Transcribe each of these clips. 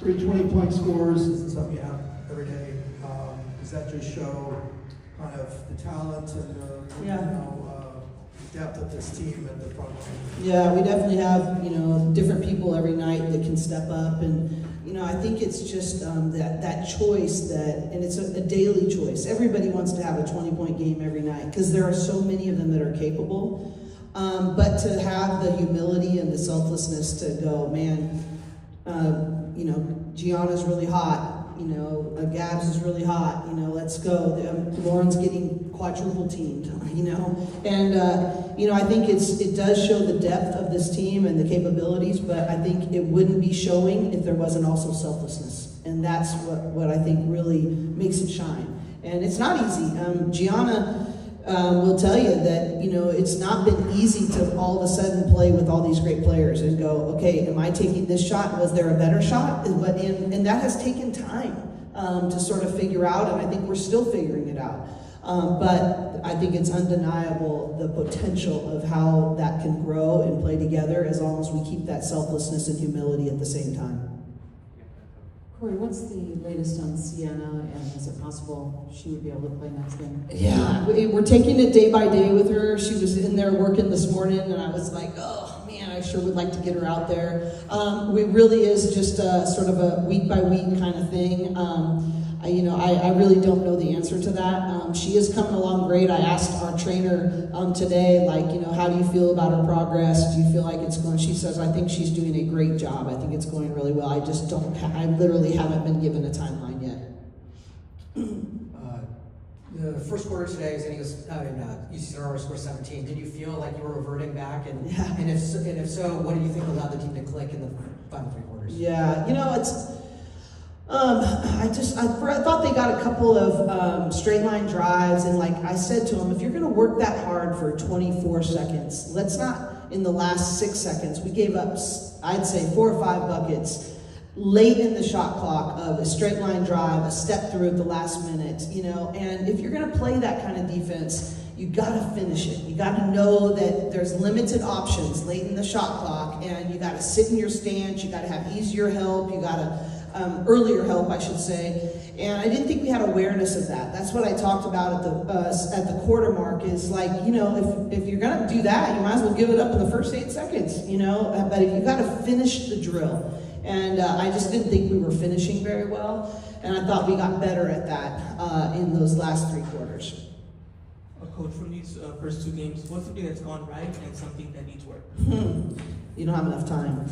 3 20-point scores isn't something you have every day. Does that just show kind of the talent and the depth of this team and the front line? Yeah, we definitely have, different people every night that can step up, and I think it's just that choice and it's a daily choice. Everybody wants to have a 20-point game every night because there are so many of them that are capable. But to have the humility and the selflessness to go, man, Gianna's really hot. Gabs is really hot. Let's go. Lauren's getting quadruple teamed. And I think it does show the depth of this team and the capabilities. But I think it wouldn't be showing if there wasn't also selflessness, and that's what I think really makes it shine. And it's not easy. Gianna will tell you that it's not been easy to all of a sudden play with all these great players and go, okay, am I taking this shot? Was there a better shot? And that has taken time to sort of figure out, and I think we're still figuring it out. But I think it's undeniable the potential of how that can grow and play together as long as we keep that selflessness and humility at the same time. Cori, what's the latest on Sienna, and is it possible she would be able to play next game? Yeah, we're taking it day by day with her. She was in there working this morning, and I was like, oh man, I sure would like to get her out there. It really is just sort of a week by week kind of thing. I really don't know the answer to that. She is coming along great. I asked our trainer today, how do you feel about her progress? Do you feel like it's going? She says, I think she's doing a great job. I think it's going really well. I literally haven't been given a timeline yet. The first quarter today, UCLA scored 17. Did you feel like you were reverting back? And if so, what do you think allowed the team to click in the final 3 quarters? Yeah, it's. I thought they got a couple of straight line drives, and like I said to them, if you're going to work that hard for 24 seconds, let's not in the last 6 seconds. We gave up, I'd say, 4 or 5 buckets late in the shot clock of a straight line drive, a step through at the last minute, and if you're going to play that kind of defense, you got to finish it. You got to know that there's limited options late in the shot clock, and you got to sit in your stance. You got to have easier help. You got to earlier help, I should say. And I didn't think we had awareness of that. That's what I talked about at the quarter mark. Is like, if you're going to do that, you might as well give it up in the first 8 seconds. But if you got to finish the drill. And I just didn't think we were finishing very well, and I thought we got better at that in those last 3 quarters. Coach, from these first 2 games, what's something that's gone right and something that needs work? You don't have enough time.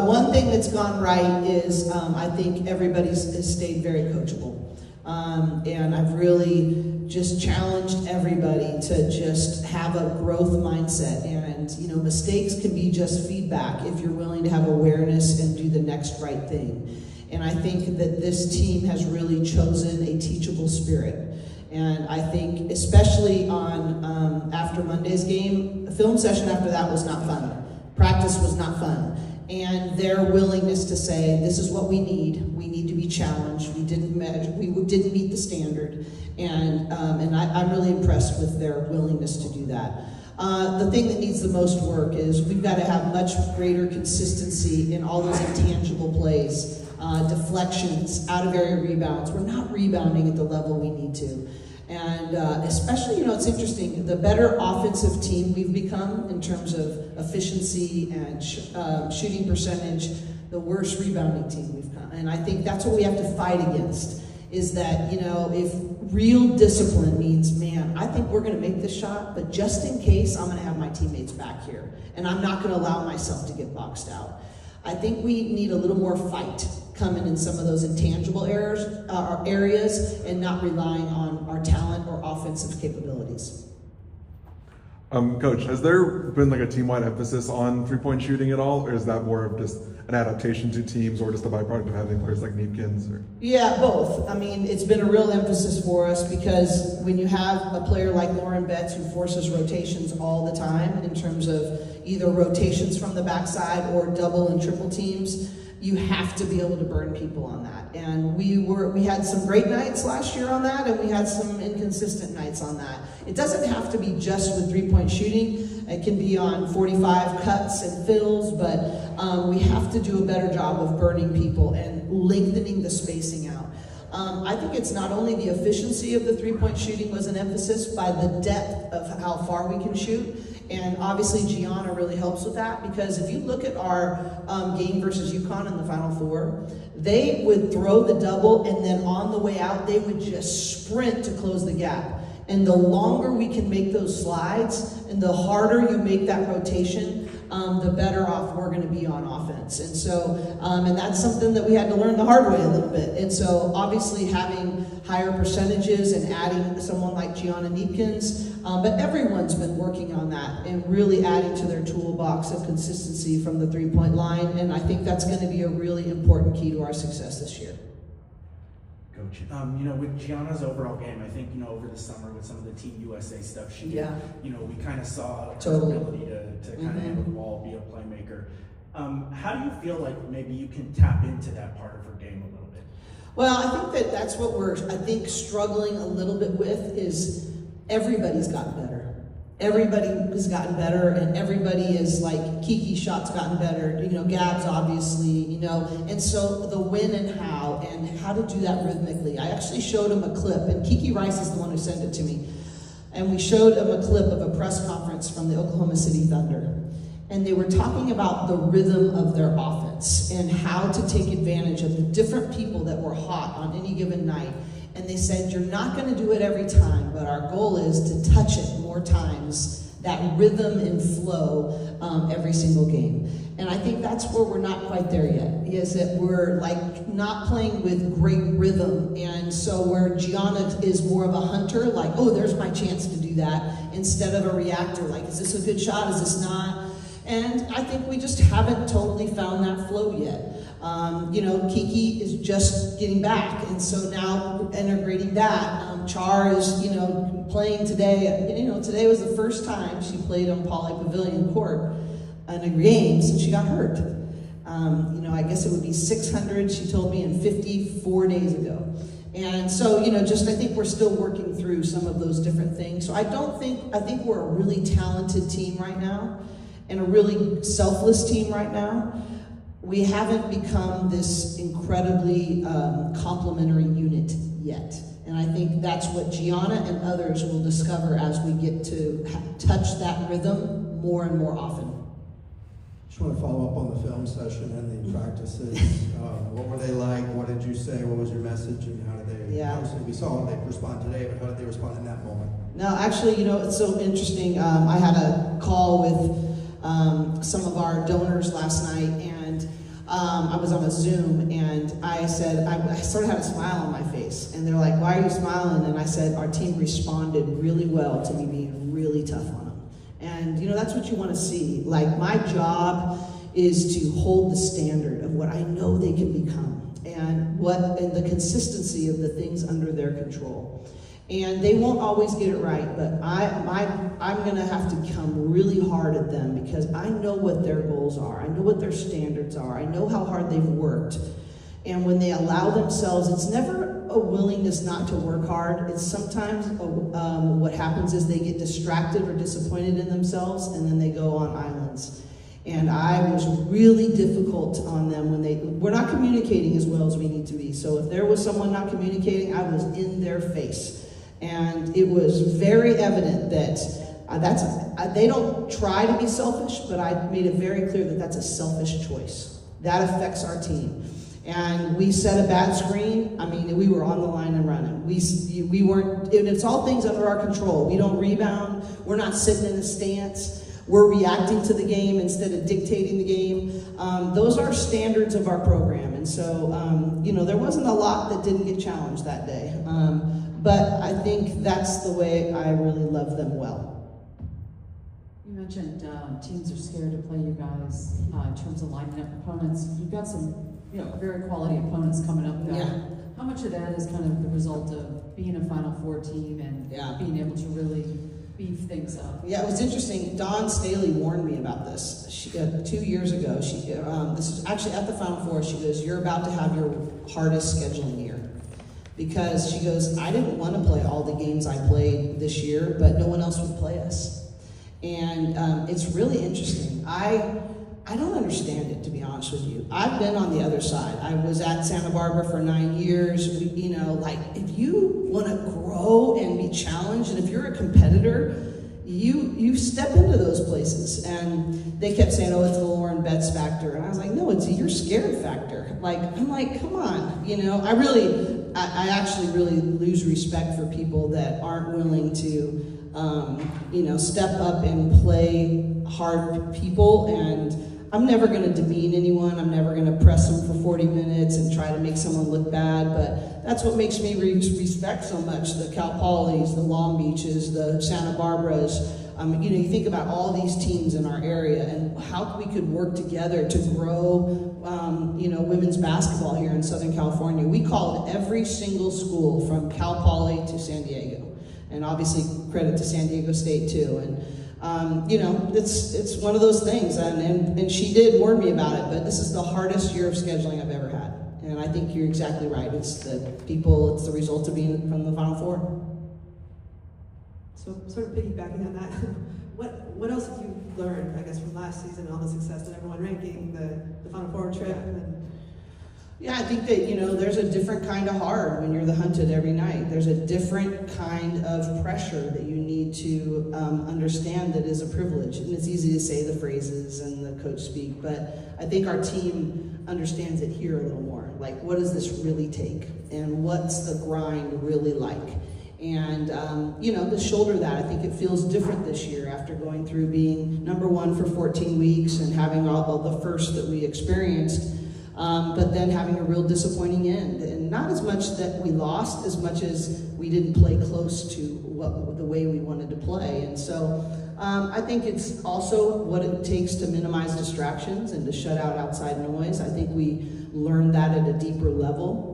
One thing that's gone right is I think has stayed very coachable. And I've really just challenged everybody to just have a growth mindset. And, mistakes can be just feedback if you're willing to have awareness and do the next right thing. And I think that this team has really chosen a teachable spirit. And I think, especially on after Monday's game, the film session after that was not fun. Practice was not fun. And their willingness to say, this is what we need to be challenged. We didn't meet the standard. And I'm really impressed with their willingness to do that. The thing that needs the most work is we've got to have much greater consistency in all those intangible plays, deflections, out-of-area rebounds. We're not rebounding at the level we need to. And especially, it's interesting, the better offensive team we've become in terms of efficiency and shooting percentage, the worse rebounding team we've become. And I think that's what we have to fight against, is that, if real discipline means, man, I think we're going to make this shot, but just in case, I'm going to have my teammates back here. And I'm not going to allow myself to get boxed out. I think we need a little more fight coming in some of those intangible areas and not relying on our talent or offensive capabilities. Coach, has there been like a team-wide emphasis on three-point shooting at all, or is that more of just an adaptation to teams or just a byproduct of having players like Neepkins? Or? Yeah, both. I mean, it's been a real emphasis for us because when you have a player like Lauren Betts who forces rotations all the time in terms of either rotations from the backside or double and triple teams, you have to be able to burn people on that. And we had some great nights last year on that, and we had some inconsistent nights on that. It doesn't have to be just with three-point shooting. It can be on 45 cuts and fills, but we have to do a better job of burning people and lengthening the spacing out. I think it's not only the efficiency of the three-point shooting was an emphasis by the depth of how far we can shoot. And obviously Gianna really helps with that, because if you look at our game versus UConn in the Final Four, they would throw the double and then on the way out, they would just sprint to close the gap. And the longer we can make those slides and the harder you make that rotation, the better off we're going to be on offense. And so, and that's something that we had to learn the hard way a little bit. And so obviously having higher percentages and adding someone like Gianna Neepkins, but everyone's been working on that and really adding to their toolbox of consistency from the three-point line. And I think that's going to be a really important key to our success this year. Coach, you know, with Gianna's overall game, I think, you know, over the summer with some of the Team USA stuff she did, you know, we kind of saw her ability to kind of handle the ball, be a playmaker. How do you feel like maybe you can tap into that part of her game a little bit? Well, I think that that's what we're, I think, struggling a little bit with is everybody's gotten better. Everybody has gotten better, and everybody is like, Kiki's shot's gotten better, you know, Gab's obviously, you know, and so the when and how to do that rhythmically. I actually showed him a clip, and Kiki Rice is the one who sent it to me, and we showed him a clip of a press conference from the Oklahoma City Thunder, and they were talking about the rhythm of their offense and how to take advantage of the different people that were hot on any given night. And they said, you're not going to do it every time, but our goal is to touch it more times, that rhythm and flow every single game. And I think that's where we're not quite there yet, is that we're like not playing with great rhythm. And so where Gianna is more of a hunter, like, oh, there's my chance to do that, instead of a reactor, like, is this a good shot, is this not? And I think we just haven't totally found that flow yet. You know, Kiki is just getting back, and so now integrating that. Char is, you know, playing today. You know, today was the first time she played on Pauley Pavilion Court in a game since she got hurt. You know, I guess it would be 600, she told me, in 54 days ago. And so, you know, just I think we're still working through some of those different things. So I think we're a really talented team right now, and a really selfless team right now. We haven't become this incredibly complementary unit yet. And I think that's what Gianna and others will discover as we get to touch that rhythm more and more often. Just want to follow up on the film session and the practices. What were they like? What did you say? What was your message? And how did they, obviously we saw they respond today, but how did they respond in that moment? No, actually, you know, it's so interesting. I had a call with some of our donors last night, and I was on a Zoom, and I said, I sort of had a smile on my face, and they're like, why are you smiling? And I said, our team responded really well to me being really tough on them. And you know, that's what you want to see. Like, my job is to hold the standard of what I know they can become, and the consistency of the things under their control. And they won't always get it right, but I'm going to have to come really hard at them, because I know what their goals are. I know what their standards are. I know how hard they've worked. And when they allow themselves, it's never a willingness not to work hard. It's sometimes what happens is they get distracted or disappointed in themselves, and then they go on islands. And I was really difficult on them when we're not communicating as well as we need to be. So if there was someone not communicating, I was in their face. And it was very evident that they don't try to be selfish, but I made it very clear that that's a selfish choice. That affects our team. And we set a bad screen. I mean, we were on the line and running. We weren't, and it's all things under our control. We don't rebound. We're not sitting in a stance. We're reacting to the game instead of dictating the game. Those are standards of our program. And so, you know, there wasn't a lot that didn't get challenged that day. But I think that's the way I really love them well. You mentioned teams are scared to play you guys in terms of lining up opponents. You've got some, you know, very quality opponents coming up there. Yeah. How much of that is kind of the result of being a Final Four team and being able to really beef things up? Yeah, it was interesting. Dawn Staley warned me about this. 2 years ago, this was actually at the Final Four. She goes, you're about to have your hardest scheduling year. Because she goes, I didn't want to play all the games I played this year, but no one else would play us. And it's really interesting. I don't understand it, to be honest with you. I've been on the other side. I was at Santa Barbara for 9 years. If you want to grow and be challenged, and if you're a competitor, you step into those places. And they kept saying, oh, it's the Lauren Betts factor. And I was like, no, it's a you're scared factor. I'm like, come on. I actually really lose respect for people that aren't willing to step up and play hard people. And I'm never going to demean anyone. I'm never going to press them for 40 minutes and try to make someone look bad. But that's what makes me respect so much the Cal Polys, the Long Beaches, the Santa Barbaras. You think about all these teams in our area and how we could work together to grow, women's basketball here in Southern California. We called every single school from Cal Poly to San Diego. And obviously credit to San Diego State too. And it's one of those things, and she did warn me about it, but this is the hardest year of scheduling I've ever had. And I think you're exactly right. It's the result of being from the Final Four. So sort of piggybacking on that, what else have you learned, I guess, from last season and all the success that everyone ranking, the Final Four trip? Yeah, I think that, there's a different kind of hard when you're the hunted every night. There's a different kind of pressure that you need to understand that is a privilege. And it's easy to say the phrases and the coach speak, but I think our team understands it here a little more. Like, what does this really take? And what's the grind really like? And, to shoulder that, I think it feels different this year after going through being number one for 14 weeks and having all the first that we experienced. But then having a real disappointing end. And not as much that we lost as much as we didn't play close to the way we wanted to play. And so I think it's also what it takes to minimize distractions and to shut out outside noise. I think we learned that at a deeper level.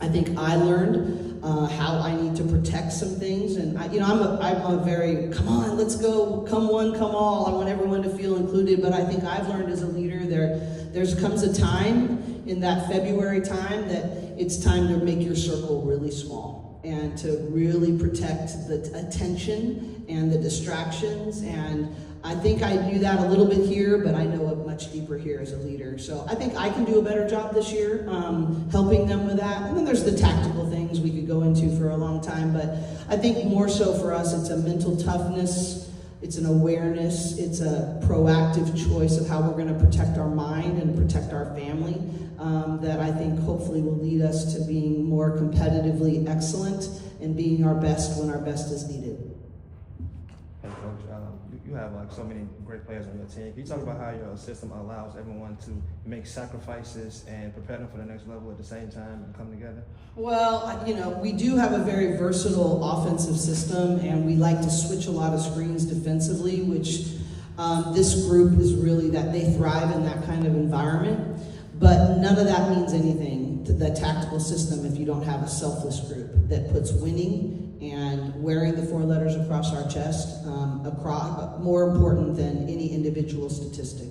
I think I learned how I need to protect some things. And I'm a very, come on, let's go, come one, come all. I want everyone to feel included. But I think I've learned as a leader there comes a time in that February time that it's time to make your circle really small and to really protect the attention and the distractions. And I think I do that a little bit here, but I know it much deeper here as a leader. So I think I can do a better job this year helping them with that. And then there's the tactical things we could go into for a long time, but I think more so for us, it's a mental toughness. It's an awareness, it's a proactive choice of how we're going to protect our mind and protect our family that I think hopefully will lead us to being more competitively excellent and being our best when our best is needed. Hey Coach, you have so many great players on your team. Can you talk about how your system allows everyone to make sacrifices and prepare them for the next level at the same time and come together? Well, we do have a very versatile offensive system, and we like to switch a lot of screens defensively, which this group is really that they thrive in that kind of environment. But none of that means anything to the tactical system if you don't have a selfless group that puts winning and wearing the 4 letters across our chest more important than any individual statistic.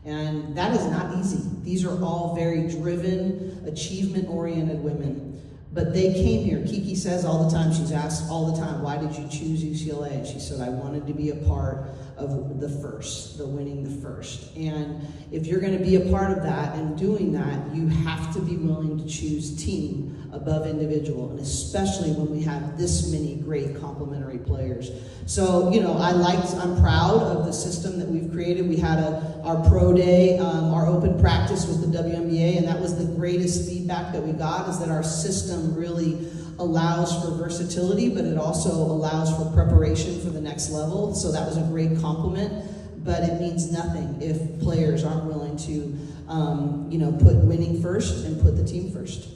And that is not easy. These are all very driven, achievement-oriented women. But they came here. Kiki says all the time, she's asked all the time, why did you choose UCLA? And she said, I wanted to be a part of the first, the winning the first. And if you're going to be a part of that and doing that, you have to be willing to choose team above individual, and especially when we have this many great complementary players. So, I'm proud of the system that we've created. We had our pro day, our open practice with the WNBA, and that was the greatest feedback that we got, is that our system really allows for versatility, but it also allows for preparation for the next level. So that was a great compliment, but it means nothing if players aren't willing to, put winning first and put the team first.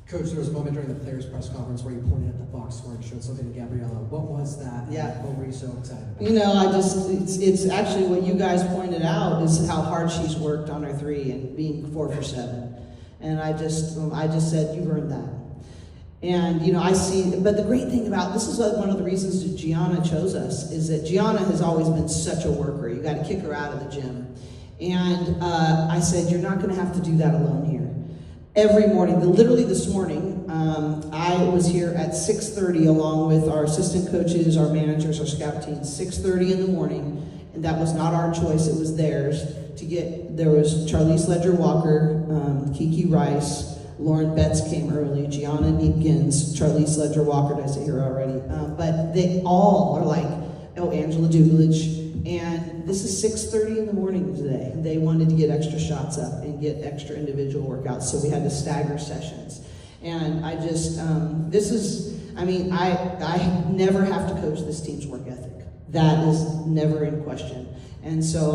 Coach, there was a moment during the players' press conference where you pointed at the box score and showed something to Gabriella. What was that? Yeah. What were you so excited about? It's actually what you guys pointed out is how hard she's worked on her 3 and being 4 for 7. And I just said, you've earned that. And, I see, but the great thing about, this is one of the reasons that Gianna chose us, is that Gianna has always been such a worker. You got to kick her out of the gym. And I said, you're not going to have to do that alone here. Every morning, literally this morning, morning. I was here at 6:30 along with our assistant coaches, our managers, our scout teams, 6:30 in the morning. And that was not our choice, it was theirs. There was Charlize Ledger-Walker, Kiki Rice, Lauren Betts came early, Gianna Neepkins, Charlize Ledger-Walker, did I say her already? But they all are like, Angela Dugalich. And this is 6:30 in the morning today. They wanted to get extra shots up and get extra individual workouts, so we had to stagger sessions. And I just, I never have to coach this team's work ethic. That is never in question. And so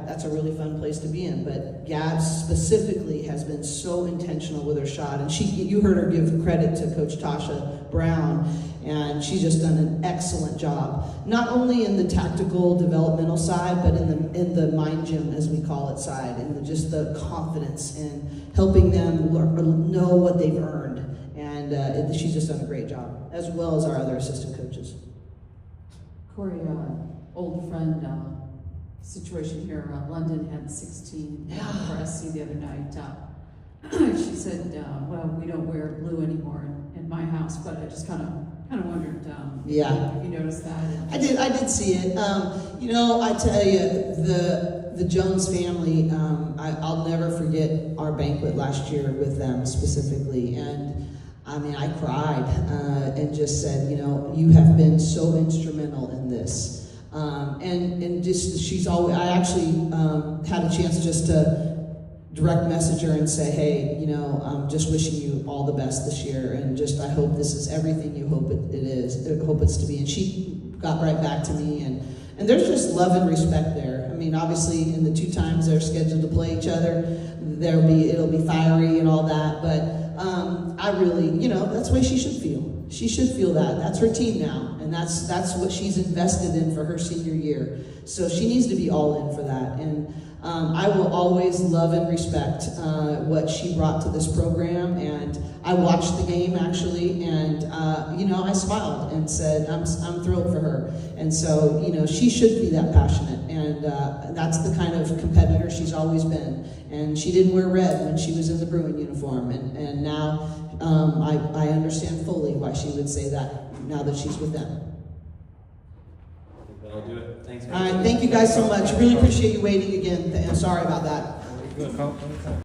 that's a really fun place to be in. But Gab specifically has been so intentional with her shot. And you heard her give credit to Coach Tasha Brown, and she's just done an excellent job. Not only in the tactical developmental side, but in the mind gym, as we call it, side, and just the confidence and helping them know what they've earned. And she's just done a great job, as well as our other assistant coaches. Cori, old friend, situation here. London had 16 for SC the other night. She said, "Well, we don't wear blue anymore in my house," but I just kind of wondered. If you noticed that. I did see it. I tell you, the Jones family. I'll never forget our banquet last year with them specifically, and I cried and just said, you have been so instrumental in this. And she's always, I actually had a chance just to direct message her and say, hey, I'm just wishing you all the best this year, and I hope this is everything you hope it is, hope it's to be. And she got right back to me, and there's just love and respect there. Obviously in the 2 times they're scheduled to play each other, it'll be fiery and all that, but I really, that's the way she should feel. She should feel that. That's her team now, and that's what she's invested in for her senior year. So she needs to be all in for that. And I will always love and respect what she brought to this program. And I watched the game actually, and I smiled and said, I'm thrilled for her. And so she should be that passionate, and that's the kind of competitor she's always been. And she didn't wear red when she was in the Bruin uniform, and now I understand fully why she would say that now that she's with them. That'll do it. Thanks. All right, thank you guys so much. Really appreciate you waiting again. I'm sorry about that.